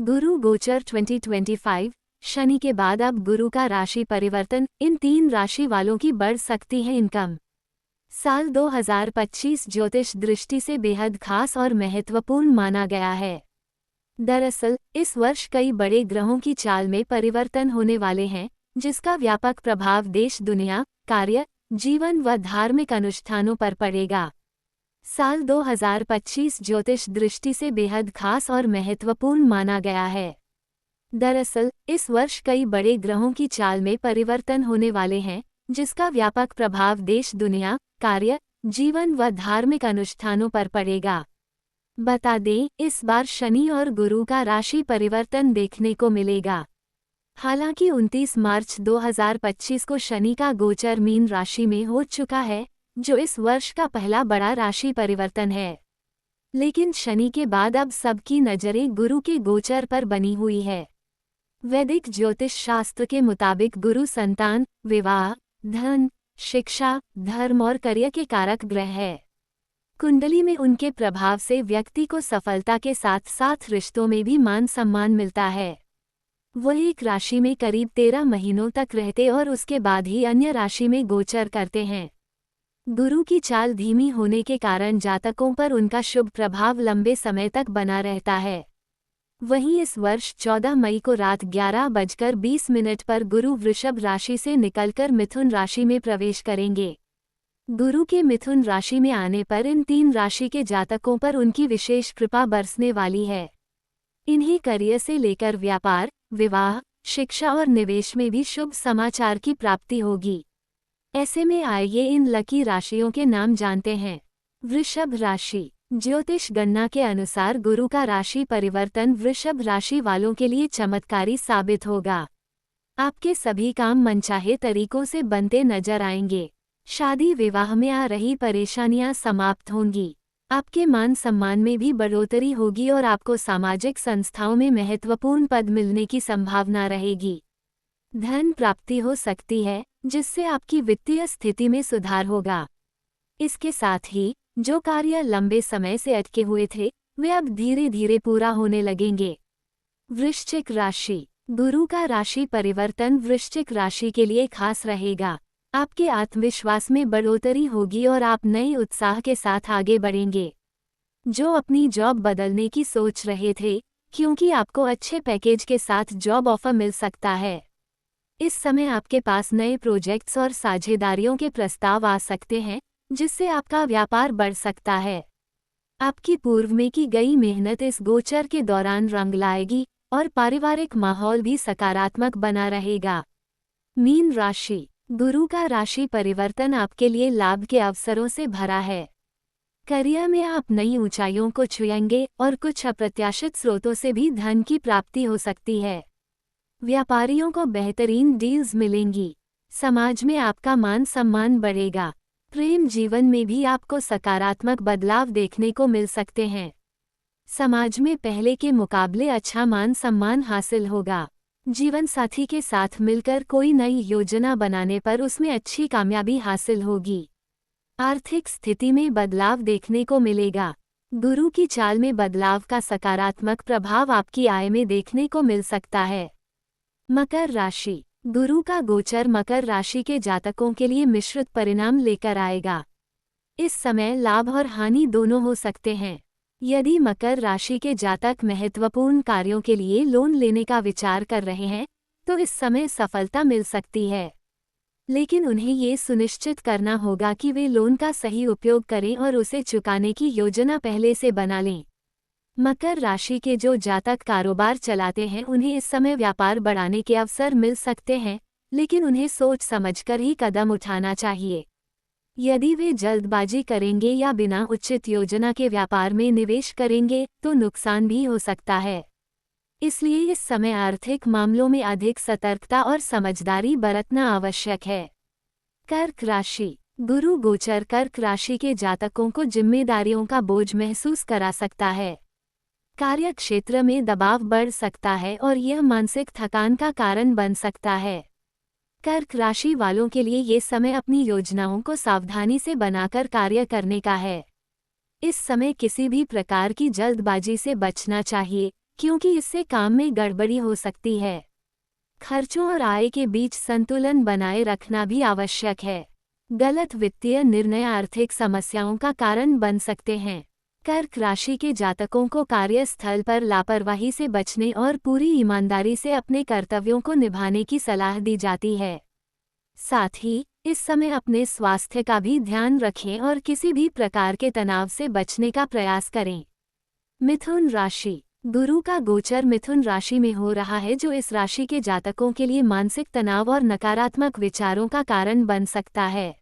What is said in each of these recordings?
गुरु गोचर 2025, शनि के बाद अब गुरु का राशि परिवर्तन, इन 3 राशि वालों की बढ़ सकती है इनकम। साल 2025 ज्योतिष दृष्टि से बेहद खास और महत्वपूर्ण माना गया है। दरअसल इस वर्ष कई बड़े ग्रहों की चाल में परिवर्तन होने वाले हैं, जिसका व्यापक प्रभाव देश, दुनिया, कार्य, जीवन व धार्मिक अनुष्ठानों पर पड़ेगा। साल 2025 ज्योतिष दृष्टि से बेहद खास और महत्वपूर्ण माना गया है। दरअसल इस वर्ष कई बड़े ग्रहों की चाल में परिवर्तन होने वाले हैं, जिसका व्यापक प्रभाव देश, दुनिया, कार्य, जीवन व धार्मिक अनुष्ठानों पर पड़ेगा। बता दें, इस बार शनि और गुरु का राशि परिवर्तन देखने को मिलेगा। हालांकि 29 मार्च 2025 को शनि का गोचर मीन राशि में हो चुका है, जो इस वर्ष का पहला बड़ा राशि परिवर्तन है। लेकिन शनि के बाद अब सबकी नजरें गुरु के गोचर पर बनी हुई है। वैदिक ज्योतिष शास्त्र के मुताबिक गुरु संतान, विवाह, धन, शिक्षा, धर्म और करियर के कारक ग्रह है। कुंडली में उनके प्रभाव से व्यक्ति को सफलता के साथ साथ रिश्तों में भी मान सम्मान मिलता है। वह एक राशि में करीब 13 महीनों तक रहते और उसके बाद ही अन्य राशि में गोचर करते हैं। गुरु की चाल धीमी होने के कारण जातकों पर उनका शुभ प्रभाव लंबे समय तक बना रहता है। वहीं इस वर्ष 14 मई को रात 11:20 पर गुरु वृषभ राशि से निकलकर मिथुन राशि में प्रवेश करेंगे। गुरु के मिथुन राशि में आने पर इन 3 राशि के जातकों पर उनकी विशेष कृपा बरसने वाली है। इन्हें करियर से लेकर व्यापार, विवाह, शिक्षा और निवेश में भी शुभ समाचार की प्राप्ति होगी। ऐसे में आइए इन लकी राशियों के नाम जानते हैं। वृषभ राशि। ज्योतिष गणना के अनुसार गुरु का राशि परिवर्तन वृषभ राशि वालों के लिए चमत्कारी साबित होगा। आपके सभी काम मनचाहे तरीकों से बनते नजर आएंगे। शादी विवाह में आ रही परेशानियां समाप्त होंगी। आपके मान सम्मान में भी बढ़ोतरी होगी और आपको सामाजिक संस्थाओं में महत्वपूर्ण पद मिलने की संभावना रहेगी। धन प्राप्ति हो सकती है, जिससे आपकी वित्तीय स्थिति में सुधार होगा। इसके साथ ही जो कार्य लंबे समय से अटके हुए थे, वे अब धीरे धीरे पूरा होने लगेंगे। वृश्चिक राशि। गुरु का राशि परिवर्तन वृश्चिक राशि के लिए खास रहेगा। आपके आत्मविश्वास में बढ़ोतरी होगी और आप नए उत्साह के साथ आगे बढ़ेंगे। जो अपनी जॉब बदलने की सोच रहे थे, क्योंकि आपको अच्छे पैकेज के साथ जॉब ऑफर मिल सकता है। इस समय आपके पास नए प्रोजेक्ट्स और साझेदारियों के प्रस्ताव आ सकते हैं, जिससे आपका व्यापार बढ़ सकता है। आपकी पूर्व में की गई मेहनत इस गोचर के दौरान रंग लाएगी और पारिवारिक माहौल भी सकारात्मक बना रहेगा। मीन राशि। गुरु का राशि परिवर्तन आपके लिए लाभ के अवसरों से भरा है। करियर में आप नई ऊंचाइयों को छुएंगे और कुछ अप्रत्याशित स्रोतों से भी धन की प्राप्ति हो सकती है। व्यापारियों को बेहतरीन डील्स मिलेंगी। समाज में आपका मान सम्मान बढ़ेगा। प्रेम जीवन में भी आपको सकारात्मक बदलाव देखने को मिल सकते हैं। समाज में पहले के मुकाबले अच्छा मान सम्मान हासिल होगा। जीवन साथी के साथ मिलकर कोई नई योजना बनाने पर उसमें अच्छी कामयाबी हासिल होगी। आर्थिक स्थिति में बदलाव देखने को मिलेगा। गुरु की चाल में बदलाव का सकारात्मक प्रभाव आपकी आय में देखने को मिल सकता है। मकर राशि। गुरु का गोचर मकर राशि के जातकों के लिए मिश्रित परिणाम लेकर आएगा। इस समय लाभ और हानि दोनों हो सकते हैं। यदि मकर राशि के जातक महत्वपूर्ण कार्यों के लिए लोन लेने का विचार कर रहे हैं, तो इस समय सफलता मिल सकती है। लेकिन उन्हें ये सुनिश्चित करना होगा कि वे लोन का सही उपयोग करें और उसे चुकाने की योजना पहले से बना लें। मकर राशि के जो जातक कारोबार चलाते हैं, उन्हें इस समय व्यापार बढ़ाने के अवसर मिल सकते हैं, लेकिन उन्हें सोच समझकर ही कदम उठाना चाहिए। यदि वे जल्दबाजी करेंगे या बिना उचित योजना के व्यापार में निवेश करेंगे, तो नुकसान भी हो सकता है। इसलिए इस समय आर्थिक मामलों में अधिक सतर्कता और समझदारी बरतना आवश्यक है। कर्क राशि। गुरु गोचर कर्क राशि के जातकों को जिम्मेदारियों का बोझ महसूस करा सकता है। कार्य क्षेत्र में दबाव बढ़ सकता है और यह मानसिक थकान का कारण बन सकता है। कर्क राशि वालों के लिए ये समय अपनी योजनाओं को सावधानी से बनाकर कार्य करने का है। इस समय किसी भी प्रकार की जल्दबाजी से बचना चाहिए, क्योंकि इससे काम में गड़बड़ी हो सकती है। खर्चों और आय के बीच संतुलन बनाए रखना भी आवश्यक है। गलत वित्तीय निर्णय आर्थिक समस्याओं का कारण बन सकते हैं। कर्क राशि के जातकों को कार्यस्थल पर लापरवाही से बचने और पूरी ईमानदारी से अपने कर्तव्यों को निभाने की सलाह दी जाती है। साथ ही इस समय अपने स्वास्थ्य का भी ध्यान रखें और किसी भी प्रकार के तनाव से बचने का प्रयास करें। मिथुन राशि। गुरु का गोचर मिथुन राशि में हो रहा है, जो इस राशि के जातकों के लिए मानसिक तनाव और नकारात्मक विचारों का कारण बन सकता है।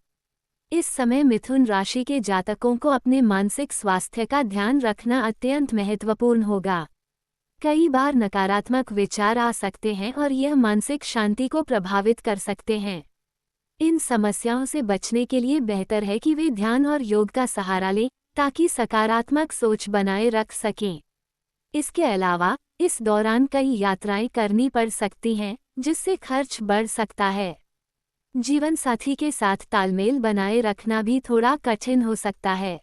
इस समय मिथुन राशि के जातकों को अपने मानसिक स्वास्थ्य का ध्यान रखना अत्यंत महत्वपूर्ण होगा। कई बार नकारात्मक विचार आ सकते हैं और यह मानसिक शांति को प्रभावित कर सकते हैं। इन समस्याओं से बचने के लिए बेहतर है कि वे ध्यान और योग का सहारा लें, ताकि सकारात्मक सोच बनाए रख सकें। इसके अलावा इस दौरान कई यात्राएं करनी पड़ सकती हैं, जिससे खर्च बढ़ सकता है। जीवन साथी के साथ तालमेल बनाए रखना भी थोड़ा कठिन हो सकता है।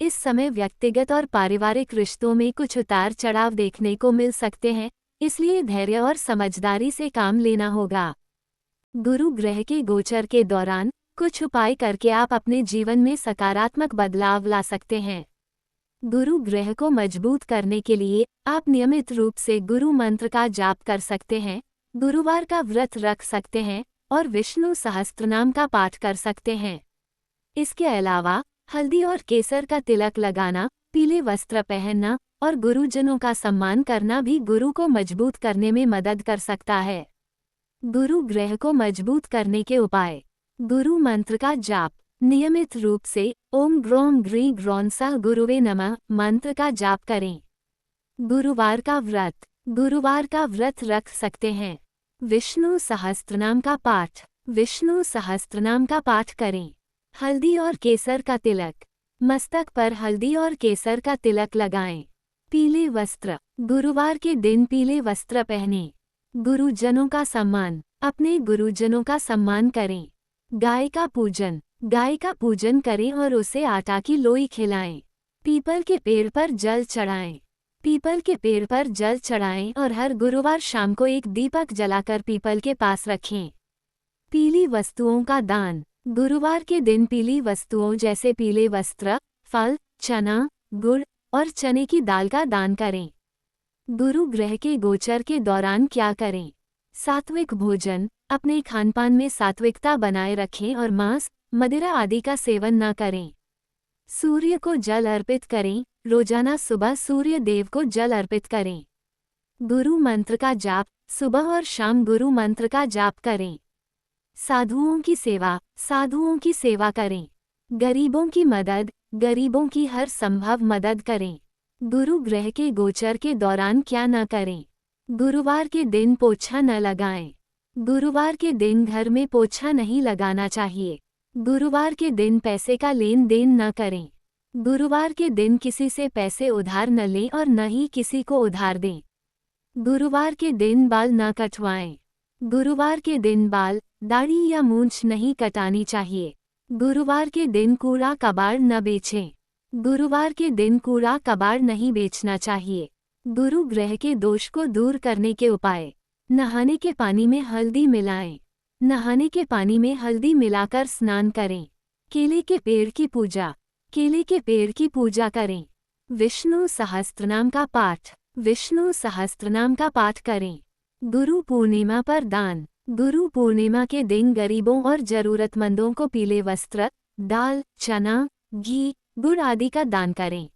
इस समय व्यक्तिगत और पारिवारिक रिश्तों में कुछ उतार चढ़ाव देखने को मिल सकते हैं, इसलिए धैर्य और समझदारी से काम लेना होगा। गुरु ग्रह के गोचर के दौरान कुछ उपाय करके आप अपने जीवन में सकारात्मक बदलाव ला सकते हैं। गुरु ग्रह को मजबूत करने के लिए आप नियमित रूप से गुरु मंत्र का जाप कर सकते हैं, गुरुवार का व्रत रख सकते हैं और विष्णु सहस्त्रनाम का पाठ कर सकते हैं। इसके अलावा हल्दी और केसर का तिलक लगाना, पीले वस्त्र पहनना और गुरुजनों का सम्मान करना भी गुरु को मजबूत करने में मदद कर सकता है। गुरु ग्रह को मजबूत करने के उपाय। गुरु मंत्र का जाप। नियमित रूप से ओम ग्रोम ग्री ग्रौंसा गुरुवे नमः मंत्र का जाप करें। गुरुवार का व्रत। गुरुवार का व्रत रख सकते हैं। विष्णु सहस्त्रनाम का पाठ। विष्णु सहस्त्रनाम का पाठ करें। हल्दी और केसर का तिलक। मस्तक पर हल्दी और केसर का तिलक लगाएं। पीले वस्त्र। गुरुवार के दिन पीले वस्त्र पहनें। गुरुजनों का सम्मान। अपने गुरुजनों का सम्मान करें। गाय का पूजन। गाय का पूजन करें और उसे आटा की लोई खिलाएं। पीपल के पेड़ पर जल चढ़ाएं। पीपल के पेड़ पर जल चढ़ाएं और हर गुरुवार शाम को एक दीपक जलाकर पीपल के पास रखें। पीली वस्तुओं का दान। गुरुवार के दिन पीली वस्तुओं जैसे पीले वस्त्र, फल, चना, गुड़ और चने की दाल का दान करें। गुरु ग्रह के गोचर के दौरान क्या करें? सात्विक भोजन। अपने खानपान में सात्विकता बनाए रखें और मांस, मदिरा आदि का सेवन न करें। सूर्य को जल अर्पित करें। रोजाना सुबह सूर्य देव को जल अर्पित करें। गुरु मंत्र का जाप। सुबह और शाम गुरु मंत्र का जाप करें। साधुओं की सेवा। साधुओं की सेवा करें। गरीबों की मदद। गरीबों की हर संभव मदद करें। गुरु ग्रह के गोचर के दौरान क्या न करें? गुरुवार के दिन पोछा न लगाएं। गुरुवार के दिन घर में पोछा नहीं लगाना चाहिए। गुरुवार के दिन पैसे का लेन देन न करें। गुरुवार के दिन किसी से पैसे उधार न लें और न ही किसी को उधार दें। गुरुवार के दिन बाल न कटवाएं। गुरुवार के दिन बाल, दाढ़ी या मूंछ नहीं कटानी चाहिए। गुरुवार के दिन कूड़ा कबाड़ न बेचें। गुरुवार के दिन कूड़ा कबाड़ नहीं बेचना चाहिए। गुरु ग्रह के दोष को दूर करने के उपाय। नहाने के पानी में हल्दी मिलाएं। नहाने के पानी में हल्दी मिलाकर स्नान करें। केले के पेड़ की पूजा। केले के पेड़ की पूजा करें। विष्णु सहस्त्रनाम का पाठ। विष्णु सहस्त्रनाम का पाठ करें। गुरु पूर्णिमा पर दान। गुरु पूर्णिमा के दिन गरीबों और जरूरतमंदों को पीले वस्त्र, दाल, चना, घी, गुड़ आदि का दान करें।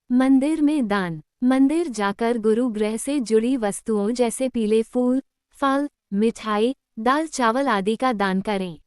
मंदिर में दान। मंदिर जाकर गुरु ग्रह से जुड़ी वस्तुओं जैसे पीले फूल, फल, मिठाई, दाल चावल आदि का दान करें।